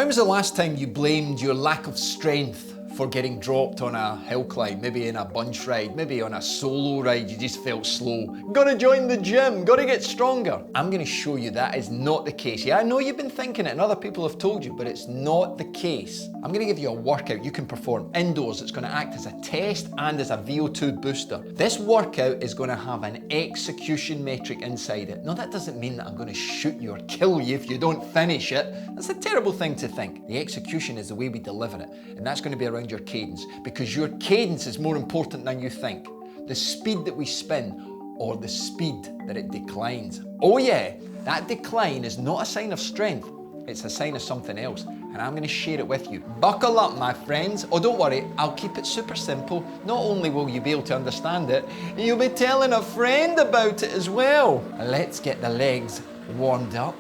When was the last time you blamed your lack of strength for getting dropped on a hill climb, maybe in a bunch ride, maybe on a solo ride, you just felt slow? Gotta join the gym, gotta get stronger. I'm gonna show you that is not the case. Yeah, I know you've been thinking it and other people have told you, but it's not the case. I'm gonna give you a workout you can perform indoors. It's gonna act as a test and as a VO2 booster. This workout is gonna have an execution metric inside it. Now that doesn't mean that I'm gonna shoot you or kill you if you don't finish it. That's a terrible thing to think. The execution is the way we deliver it, and that's gonna be around your cadence, because your cadence is more important than you think. The speed that we spin or the speed that it declines. Oh yeah, that decline is not a sign of strength, it's a sign of something else, and I'm going to share it with you. Buckle up, my friends. Oh, don't worry, I'll keep it super simple. Not only will you be able to understand it, you'll be telling a friend about it as well. Let's get the legs warmed up.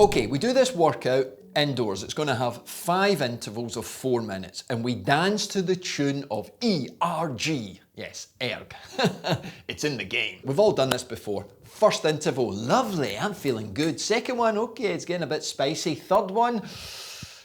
Okay, we do this workout indoors. It's going to have 5 intervals of 4 minutes, and we dance to the tune of ERG. Yes, erg. It's in the game. We've all done this before. First interval, lovely, I'm feeling good. Second one, okay, it's getting a bit spicy. Third one,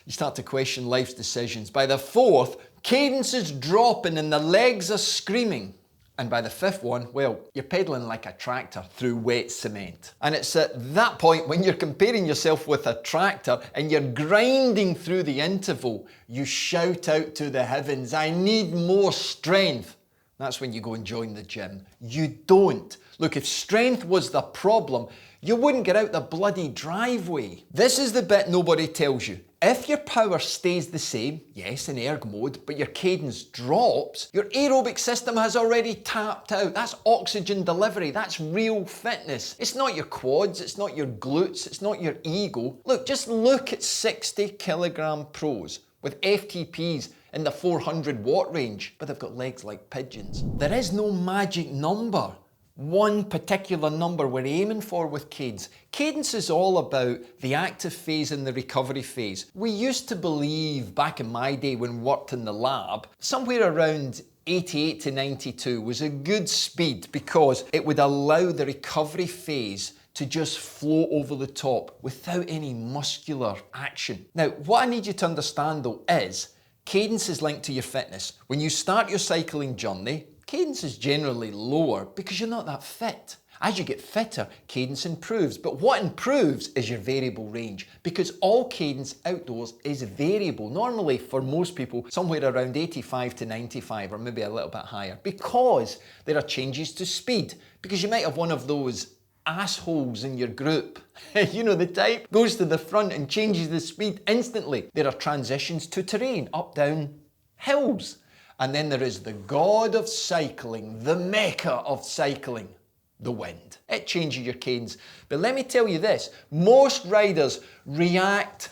you start to question life's decisions. By the fourth, cadence is dropping and the legs are screaming. And by the fifth one, well, you're pedaling like a tractor through wet cement. And it's at that point when you're comparing yourself with a tractor and you're grinding through the interval, you shout out to the heavens, I need more strength. That's when you go and join the gym. You don't. Look, if strength was the problem, you wouldn't get out the bloody driveway. This is the bit nobody tells you. If your power stays the same, yes, in erg mode, but your cadence drops, your aerobic system has already tapped out. That's oxygen delivery. That's real fitness. It's not your quads, it's not your glutes, it's not your ego. Look, just look at 60 kilogram pros with FTPs in the 400 watt range, but they've got legs like pigeons. There is no magic number. One particular number we're aiming for with cadence. Cadence is all about the active phase and the recovery phase. We used to believe back in my day when we worked in the lab, somewhere around 88 to 92 was a good speed because it would allow the recovery phase to just flow over the top without any muscular action. Now, what I need you to understand though is, cadence is linked to your fitness. When you start your cycling journey, cadence is generally lower because you're not that fit. As you get fitter, cadence improves. But what improves is your variable range, because all cadence outdoors is variable. Normally, for most people, somewhere around 85 to 95, or maybe a little bit higher, because there are changes to speed. Because you might have one of those assholes in your group. You know the type, goes to the front and changes the speed instantly. There are transitions to terrain, up, down, hills. And then there is the god of cycling, the mecca of cycling, the wind. It changes your cadence. But let me tell you this, most riders react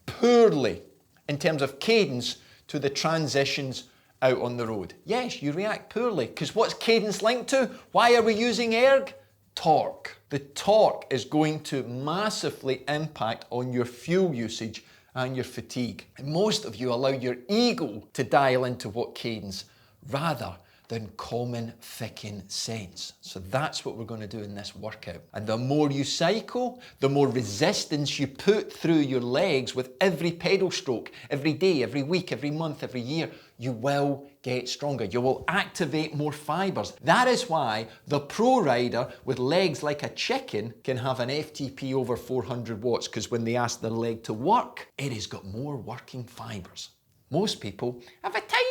poorly in terms of cadence to the transitions out on the road. Yes, you react poorly, because what's cadence linked to? Why are we using erg? Torque. The torque is going to massively impact on your fuel usage and your fatigue. And most of you allow your ego to dial into what cadence rather than common ficking sense. So that's what we're going to do in this workout. And the more you cycle, the more resistance you put through your legs with every pedal stroke, every day, every week, every month, every year, you will get stronger. You will activate more fibers. That is why the pro rider with legs like a chicken can have an FTP over 400 watts, because when they ask their leg to work, it has got more working fibers. Most people have a tiny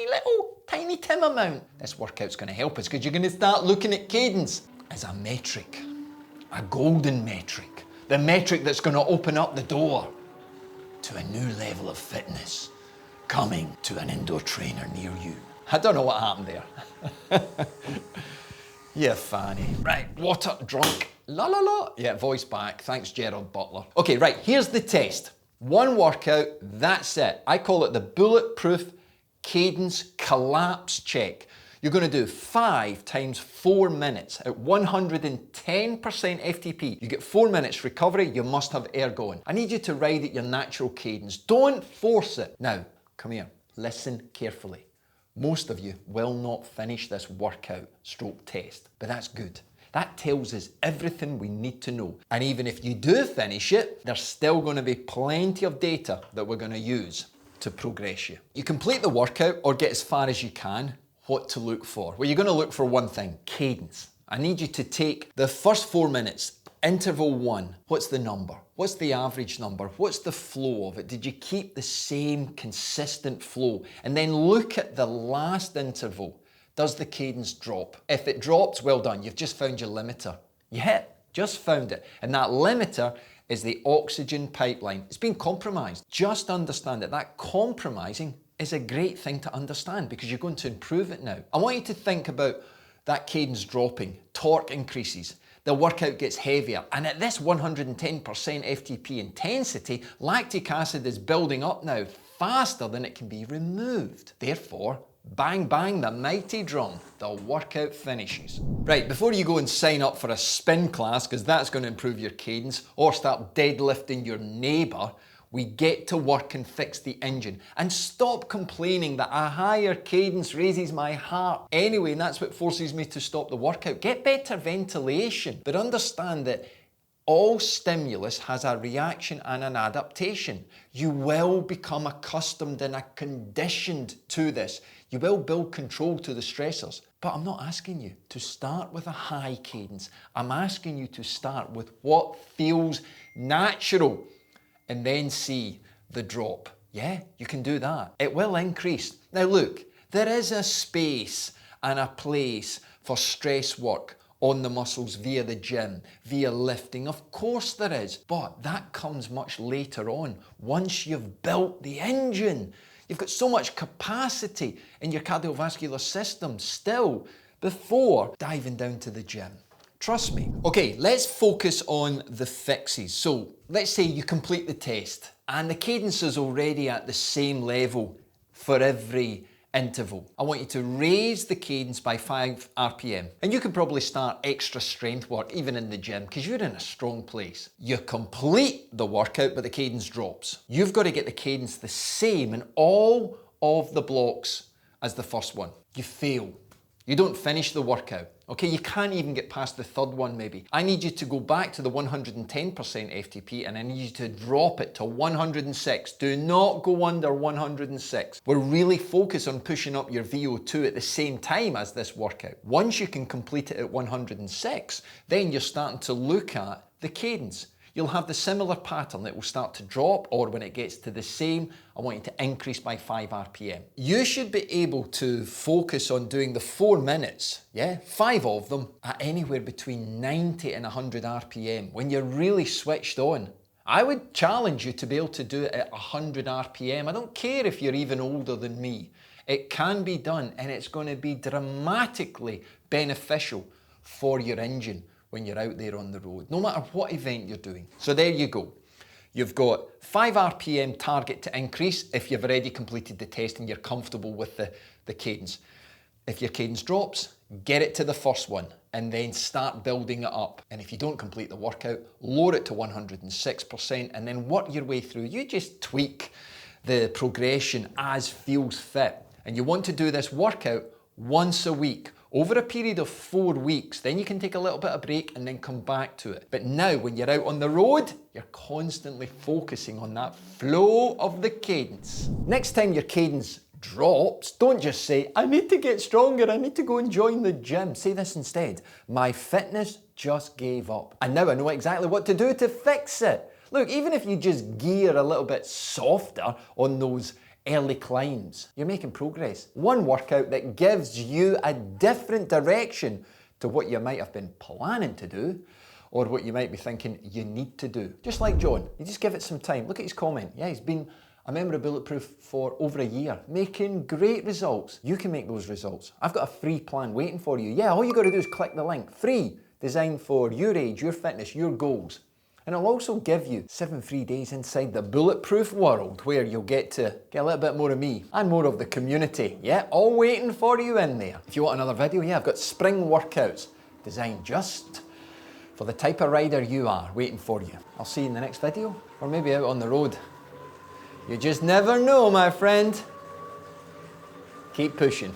little tiny Tim amount. This workout's going to help us, because you're going to start looking at cadence as a metric, a golden metric, the metric that's going to open up the door to a new level of fitness coming to an indoor trainer near you. I don't know what happened there. Yeah, Fanny. Right, water, drunk, la la la. Yeah, voice back. Thanks, Gerald Butler. Okay, right, here's the test. One workout, that's it. I call it the Bulletproof Cadence Collapse Check. You're going to do 5 times 4 minutes at 110% FTP. You get 4 minutes recovery, you must have air going. I need you to ride at your natural cadence. Don't force it. Now, come here, listen carefully. Most of you will not finish this workout stroke test, but that's good. That tells us everything we need to know. And even if you do finish it, there's still going to be plenty of data that we're going to use to progress you. You complete the workout or get as far as you can. What to look for? Well, you're going to look for one thing, cadence. I need you to take the first 4 minutes, interval 1. What's the number? What's the average number? What's the flow of it? Did you keep the same consistent flow? And then look at the last interval. Does the cadence drop? If it drops, well done. You've just found your limiter. Yeah, just found it. And that limiter is the oxygen pipeline. It's been compromised. Just understand that compromising is a great thing to understand because you're going to improve it now. I want you to think about that cadence dropping, torque increases, the workout gets heavier, and at this 110% FTP intensity, lactic acid is building up now faster than it can be removed. Therefore, bang bang the mighty drum, the workout finishes. Right, before you go and sign up for a spin class, because that's going to improve your cadence, or start deadlifting your neighbour, we get to work and fix the engine. And stop complaining that a higher cadence raises my heart. Anyway, and that's what forces me to stop the workout. Get better ventilation, but understand that all stimulus has a reaction and an adaptation. You will become accustomed and conditioned to this. You will build control to the stressors. But I'm not asking you to start with a high cadence. I'm asking you to start with what feels natural and then see the drop. Yeah, you can do that. It will increase. Now look, there is a space and a place for stress work on the muscles via the gym, via lifting. Of course there is, but that comes much later on, once you've built the engine. You've got so much capacity in your cardiovascular system still before diving down to the gym. Trust me. Okay, let's focus on the fixes. So let's say you complete the test and the cadence is already at the same level for every interval. I want you to raise the cadence by 5 RPM. And you can probably start extra strength work even in the gym because you're in a strong place. You complete the workout, but the cadence drops. You've got to get the cadence the same in all of the blocks as the first one. You fail. You don't finish the workout. Okay, you can't even get past the third one maybe. I need you to go back to the 110% FTP and I need you to drop it to 106. Do not go under 106. We're really focused on pushing up your VO2 at the same time as this workout. Once you can complete it at 106, then you're starting to look at the cadence. You'll have the similar pattern that will start to drop, or when it gets to the same, I want you to increase by 5 RPM. You should be able to focus on doing the 4 minutes, 5 of them, at anywhere between 90 and 100 RPM when you're really switched on. I would challenge you to be able to do it at 100 RPM. I don't care if you're even older than me. It can be done and it's going to be dramatically beneficial for your engine when you're out there on the road, no matter what event you're doing. So there you go. You've got 5 RPM target to increase if you've already completed the test and you're comfortable with the cadence. If your cadence drops, get it to the first one and then start building it up. And if you don't complete the workout, lower it to 106% and then work your way through. You just tweak the progression as feels fit. And you want to do this workout once a week, over a period of 4 weeks. Then you can take a little bit of break and then come back to it. But now when you're out on the road, you're constantly focusing on that flow of the cadence. Next time your cadence drops, don't just say, I need to get stronger, I need to go and join the gym. Say this instead, my fitness just gave up. And now I know exactly what to do to fix it. Look, even if you just gear a little bit softer on those early climbs, you're making progress. One workout that gives you a different direction to what you might have been planning to do or what you might be thinking you need to do. Just like John, you just give it some time. Look at his comment. Yeah, he's been a member of Bulletproof for over a year, making great results. You can make those results. I've got a free plan waiting for you. Yeah, all you got to do is click the link. Free, designed for your age, your fitness, your goals. And it'll also give you 7 free days inside the Bulletproof world where you'll get to get a little bit more of me and more of the community. Yeah, all waiting for you in there. If you want another video, yeah, I've got spring workouts designed just for the type of rider you are, waiting for you. I'll see you in the next video, or maybe out on the road. You just never know, my friend. Keep pushing.